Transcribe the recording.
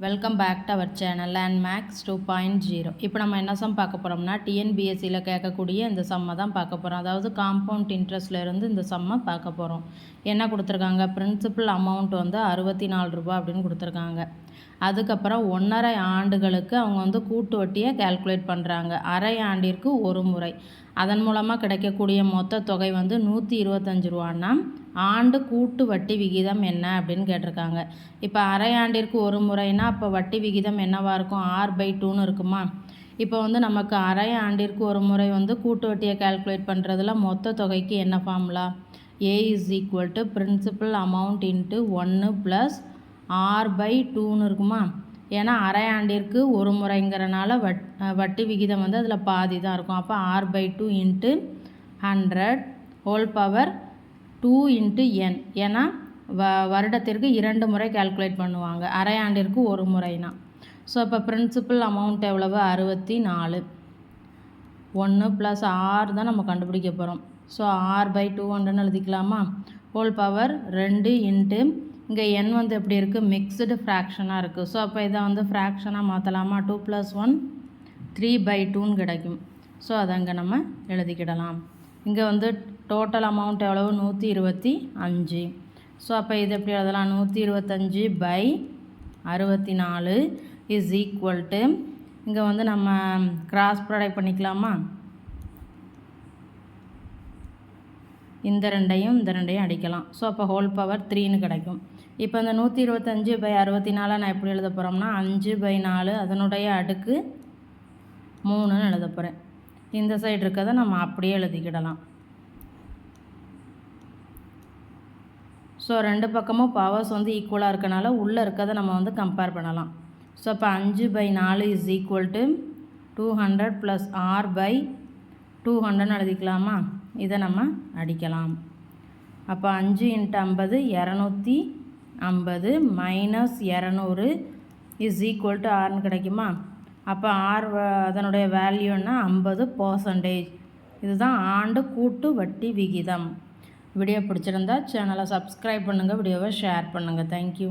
Welcome back to our channel land max 2.0. இப்போ நம்ம என்ன சம் பார்க்க போகிறோம்னா டிஎன்பிஎஸ்சியில் கேட்கக்கூடிய இந்த சம்மை தான் பார்க்க போகிறோம். அதாவது காம்பவுண்ட் இன்ட்ரெஸ்ட்லேருந்து இந்த சம்மை பார்க்க போகிறோம். என்ன கொடுத்துருக்காங்க, பிரின்சிபல் அமௌண்ட் வந்து 64 ரூபா அப்படின்னு கொடுத்துருக்காங்க. அதுக்கப்புறம் 1.5 ஆண்டுகளுக்கு அவங்க கூட்டு வட்டியை கேல்குலேட் பண்ணுறாங்க. அரை ஆண்டிற்கு ஒரு முறை. அதன் மூலமாக கிடைக்கக்கூடிய மொத்த தொகை 125 ரூபான்னா ஆண்டு கூட்டு வட்டி விகிதம் என்ன அப்படின்னு கேட்டிருக்காங்க. இப்போ அரை ஆண்டிற்கு ஒரு முறைனா அப்போ வட்டி விகிதம் என்னவாக இருக்கும், R/2ன்னு இருக்குமா. இப்போ நமக்கு அரை ஆண்டிற்கு ஒரு முறை கூட்டு வட்டியை கேல்குலேட் பண்ணுறதுல மொத்த தொகைக்கு என்ன formula, A = principal amount into 1 + R/2ன்னு இருக்குமா. ஏன்னா அரை ஆண்டிற்கு ஒரு முறைங்கிறனால வட்டி விகிதம் அதில் பாதி தான் இருக்கும். அப்போ R/2 into 100 whole power 2 into n. ஏன்னா வருடத்திற்கு 2 முறை கேல்குலேட் பண்ணுவாங்க, அரை ஆண்டிற்கு ஒரு முறைனா. ஸோ இப்போ பிரின்சிபல் அமௌண்ட் எவ்வளவு, 64. 1 + R தான் நம்ம கண்டுபிடிக்க போகிறோம். ஸோ R/200ன்னு எழுதிக்கலாமா. ஹோல் பவர் 2 இன்ட்டு இங்கே n எப்படி இருக்குது, மிக்ஸ்டு ஃப்ராக்ஷனாக இருக்குது. ஸோ அப்போ இதை ஃப்ராக்ஷனாக மாற்றலாமா. 2 + 1 3/2ன்னு கிடைக்கும். ஸோ அதை அங்கே நம்ம எழுதிக்கிடலாம். இங்கே டோட்டல் அமௌண்ட் எவ்வளவு, 125. ஸோ அப்போ இது எப்படி எழுதலாம், 125/64 இஸ் ஈக்குவல் டு இங்கே நம்ம கிராஸ் ப்ராடக்ட் பண்ணிக்கலாமா. இந்த ரெண்டையும் அடிக்கலாம். ஸோ அப்போ ஹோல் பவர் 3ன்னு கிடைக்கும். இப்போ இந்த 125/64 நான் எப்படி எழுத போகிறோம்னா 5/4 அதனுடைய அடுக்கு 3ன்னு எழுத போகிறேன். இந்த சைடு இருக்கிறத நம்ம அப்படியே எழுதிக்கிடலாம். ஸோ ரெண்டு பக்கமும் பவர்ஸ் ஈக்குவலாக இருக்கனால உள்ளே இருக்கிறத நம்ம கம்பேர் பண்ணலாம். ஸோ அப்போ 5/4 இஸ் ஈக்குவல் டு 200 + R/200ன்னு எழுதிக்கலாமா. இதை நம்ம அடிக்கலாம். அப்போ 5 × 50 250 -200 இஸ் ஈக்குவல் டு Rன்னு கிடைக்குமா. அப்போ R அதனுடைய வேல்யூன்னா 50%. இதுதான் ஆண்டு கூட்டு வட்டி விகிதம். வீடியோ பிடிச்சிருந்தா சேனலை சப்ஸ்கிரைப் பண்ணுங்கள், வீடியோவை ஷேர் பண்ணுங்கள். தேங்க்யூ.